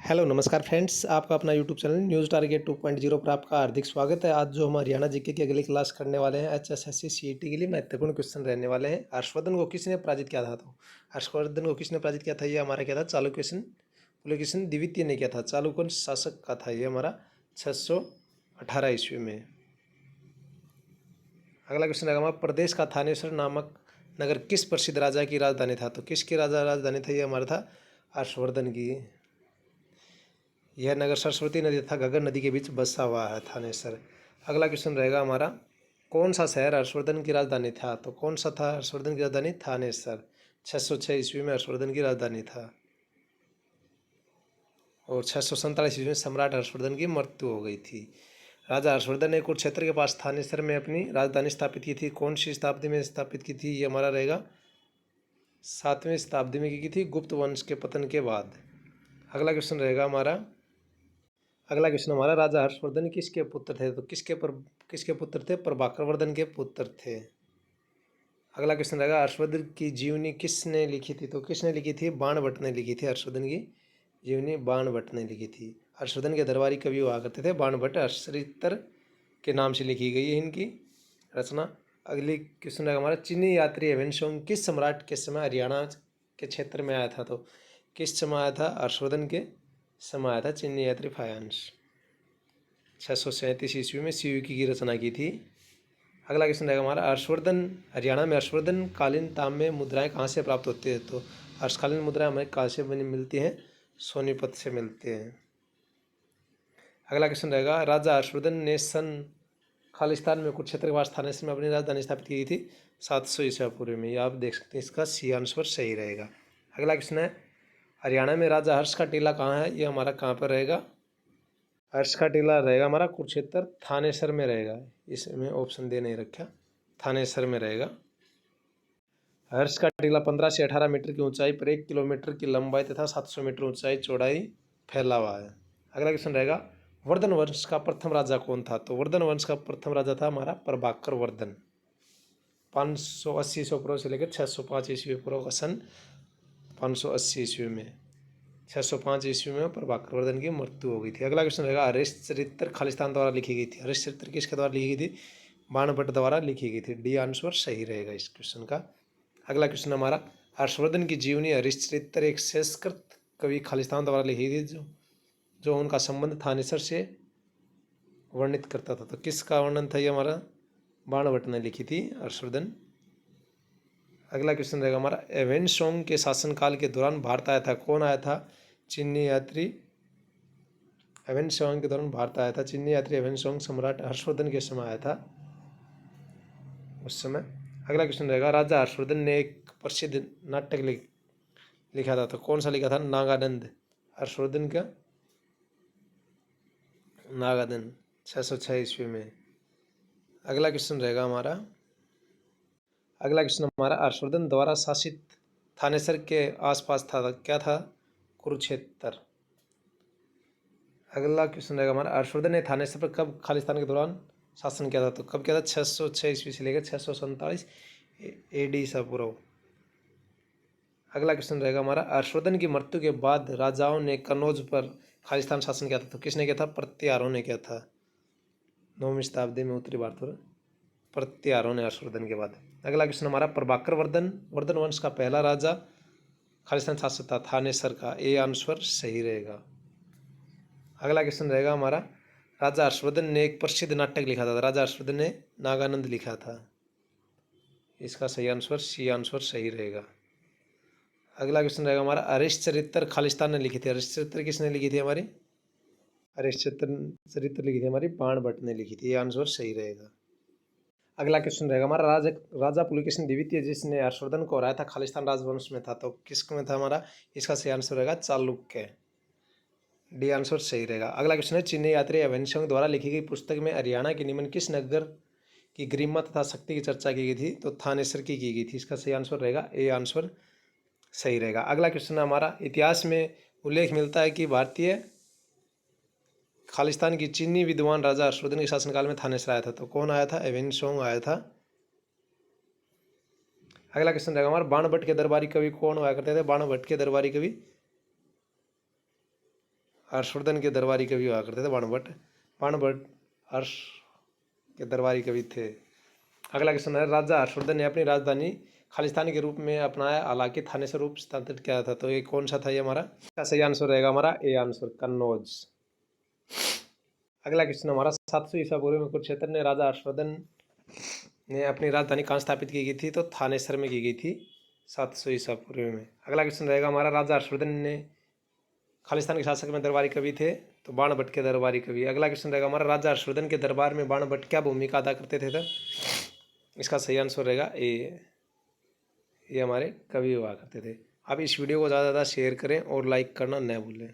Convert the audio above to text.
Hello नमस्कार friends, आपका अपना यूट्यूब चैनल न्यूज़ टारगेट 2.0 पर आपका हार्दिक स्वागत है। आज जो हम हरियाणा जीके की अगली क्लास करने वाले हैं एचएसएससी सीईटी के लिए महत्वपूर्ण क्वेश्चन रहने वाले हैं। हर्षवर्धन को किसने पराजित किया था? तो हर्षवर्धन को किसने पराजित किया था? ये हमारा क्या था? चालुक्य पुलकेशिन द्वितीय ने किया था। चालुक्य शासक का था ये हमारा 618 ईस्वी में। अगला क्वेश्चन है हमारा, प्रदेश का थानेश्वर नामक नगर किस प्रसिद्ध राजा की राजधानी था? तो किसकी राजधानी था? ये हमारा था हर्षवर्धन की। यह नगर सरस्वती नदी तथा घग्गर नदी के बीच बसा हुआ है, थानेसर। अगला क्वेश्चन रहेगा हमारा, कौन सा शहर हर्षवर्धन की राजधानी था? तो कौन सा था हर्षवर्धन की राजधानी? थानेसर। 606 ईस्वी में हर्षवर्धन की राजधानी था और 647 ईस्वी में सम्राट हर्षवर्धन की मृत्यु हो गई थी। राजा हर्षवर्धन ने कुरुक्षेत्र के पास थानेसर में अपनी राजधानी स्थापित की थी। कौन सी शताब्दी में स्थापित की थी? ये हमारा रहेगा 7वीं शताब्दी में की थी, गुप्त वंश के पतन के बाद। अगला क्वेश्चन रहेगा हमारा, राजा हर्षवर्धन किसके पुत्र थे? तो किसके पुत्र थे? प्रभाकरवर्धन के पुत्र थे। अगला क्वेश्चन रहेगा, हर्षवर्धन की जीवनी किसने लिखी थी? तो किसने लिखी थी? बाणभट्ट ने लिखी थी। हर्षवर्धन की जीवनी बाणभट्ट ने लिखी थी। हर्षवर्धन के दरबारी कवि हुआ करते थे बाणभट्ट। हर्षचरित्र के नाम से लिखी गई है इनकी रचना। अगली क्वेश्चन रहेगा हमारा, चीनी यात्री ह्वेनसांग किस सम्राट के समय हरियाणा के क्षेत्र में आया था? तो किस समय आया था? हर्षवर्धन के समय आया था चीनी यात्री फायांस। 637 ईस्वी में शिवकी की रचना की थी। अगला क्वेश्चन रहेगा हमारा, हरियाणा में हर्षवर्धन कालीन ताम्र मुद्राएं कहाँ से प्राप्त होती है? तो हर्षकालीन मुद्राएं हमें कहाँ से बनी मिलती हैं? सोनीपत से मिलते हैं। अगला क्वेश्चन रहेगा, राजा हर्षवर्धन ने सन खालिस्तान में कुरुक्षेत्र के पास थानेसर में अपनी राजधानी स्थापित की थी 700 ईसा पूर्व में। ये आप देख सकते हैं, इसका सी आंसर सही रहेगा। अगला क्वेश्चन है, हरियाणा में राजा हर्ष का टीला कहाँ है? ये हमारा कहाँ पर रहेगा? हर्ष का टीला रहेगा हमारा कुरुक्षेत्र थानेसर में रहेगा। इसमें ऑप्शन दे नहीं रखा, थानेसर में रहेगा। हर्ष का टीला 15 से 18 मीटर की ऊंचाई पर 1 किलोमीटर की लंबाई तथा 700 मीटर ऊंचाई चौड़ाई फैला हुआ है। अगला क्वेश्चन रहेगा, वर्धन वंश का प्रथम राजा कौन था? तो वर्धन वंश का प्रथम राजा था हमारा प्रभाकर वर्धन। 580 ईस्वी पूर्व से लेकर 605 ईस्वी पूर्व का सन 580 ईस्वी में 605 ईस्वी में प्रभाकर वर्धन की मृत्यु हो गई थी। अगला क्वेश्चन रहेगा, हरिश्चरित्र खालिस्तान द्वारा लिखी गई थी। हरिश्चरित्र किसके द्वारा लिखी गई थी? बाणभट्ट द्वारा लिखी गई थी। डी आंसर सही रहेगा इस क्वेश्चन का। अगला क्वेश्चन हमारा, हर्षवर्धन की जीवनी हरिश्चरित्र एक संस्कृत कवि खालिस्तान द्वारा लिखी थी जो उनका संबंध थानेसर से वर्णित करता था। तो किसका वर्णन था? ये हमारा बाणभट्ट ने लिखी थी हर्षवर्धन। अगला क्वेश्चन रहेगा हमारा, ह्वेनसांग के शासनकाल के दौरान भारत आया था। कौन आया था? चीनी यात्री ह्वेनसांग के दौरान भारत आया था। चीनी यात्री ह्वेनसांग सम्राट हर्षवर्धन के समय आया था उस समय। अगला क्वेश्चन रहेगा, राजा हर्षवर्धन ने एक प्रसिद्ध नाटक लिखा था। तो कौन सा लिखा था? नागानंद। हर्षवर्धन का नागानंद 606 ईस्वी में। अगला क्वेश्चन रहेगा हमारा, हर्षवर्धन द्वारा शासित थानेसर के आसपास था क्या था? कुरुक्षेत्र। अगला क्वेश्चन रहेगा हमारा, हर्षवर्धन ने थानेसर पर कब खालिस्तान के दौरान शासन किया था? तो कब किया था? 606 ईस्वी से लेकर 647 AD ईसा पूर्व। अगला क्वेश्चन रहेगा हमारा, हर्षवर्धन की मृत्यु के बाद राजाओं ने कन्नौज पर खालिस्तान शासन किया था। तो किसने किया था? प्रत्यारों ने किया था। 9वीं शताब्दी में उत्तरी भारत पर प्रत्यारों ने हर्षवर्धन के बाद। अगला क्वेश्चन हमारा, प्रभाकर वर्धन वंश का पहला राजा खालिस्तान शासक था थानेसर का। ए आंसर सही रहेगा। अगला क्वेश्चन रहेगा हमारा, राजा हर्षवर्धन ने एक प्रसिद्ध नाटक लिखा था। राजा हर्षवर्धन ने नागानंद लिखा था। इसका सही आंसर सी आंसर सही रहेगा। अगला क्वेश्चन रहेगा हमारा, हरिश्चरित्र खालिस्तान ने लिखी थी। हरिश्चरित्र किसने लिखी थी? हमारी हरिश्चरित्र लिखी थी हमारी बाणभट्ट ने लिखी थी। ये आंसर सही रहेगा। अगला क्वेश्चन रहेगा हमारा, राजा पुलकेशिन द्वितीय जिसने हर्षवर्धन को हराया था खालिस्तान राजवंश में था। तो किस में था हमारा? इसका सही आंसर रहेगा चालुक्य। डी आंसर सही रहेगा। अगला क्वेश्चन है, चीनी यात्री ह्वेनसांग द्वारा लिखी गई पुस्तक में हरियाणा के निम्न किस नगर की गरिमा तथा शक्ति की चर्चा की गई थी? तो थानेसर की गई थी। इसका सही आंसर रहेगा ए आंसर सही रहेगा। अगला क्वेश्चन हमारा, इतिहास में उल्लेख मिलता है कि भारतीय खालिस्तान की चीनी विद्वान राजा हर्षवर्धन के शासनकाल में थानेसर आया था। तो कौन आया था? ह्वेनसांग आया था। अगला क्वेश्चन रहेगा हमारा, बाणभट्ट के दरबारी कवि कौन हुआ करते थे? बाणभट्ट के दरबारी कवि हर्षवर्धन के दरबारी कवि हुआ करते थे बाणभट्ट। बाणभट्ट हर्ष के दरबारी कवि थे। अगला क्वेश्चन है, राजा हर्षवर्धन ने अपनी राजधानी खालिस्तान के रूप में अपनाया, हालांकि थाने से रूप स्थानांतरित किया था। तो ये कौन सा था? ये हमारा इसका सही आंसर रहेगा हमारा ए आंसर, कन्नौज। अगला क्वेश्चन हमारा, 700 ईसा पूर्व में कुरुक्षेत्र ने राजा हर्षवर्धन ने अपनी राजधानी कहाँ स्थापित की गई थी? तो थानेसर में की गई थी 700 ईसा पूर्व में। अगला क्वेश्चन रहेगा हमारा, राजा हर्षवर्धन ने खालिस्तान के शासक में दरबारी कवि थे, तो बाणभट्ट के दरबारी कवि। अगला क्वेश्चन रहेगा हमारा, राजा हर्षवर्धन के दरबार में बाणभट्ट क्या भूमिका अदा करते थे? तो इसका सही आंसर रहेगा ये हमारे कवि हुआ करते थे। आप इस वीडियो को ज़्यादा से ज़्यादा शेयर करें और लाइक करना न भूलें।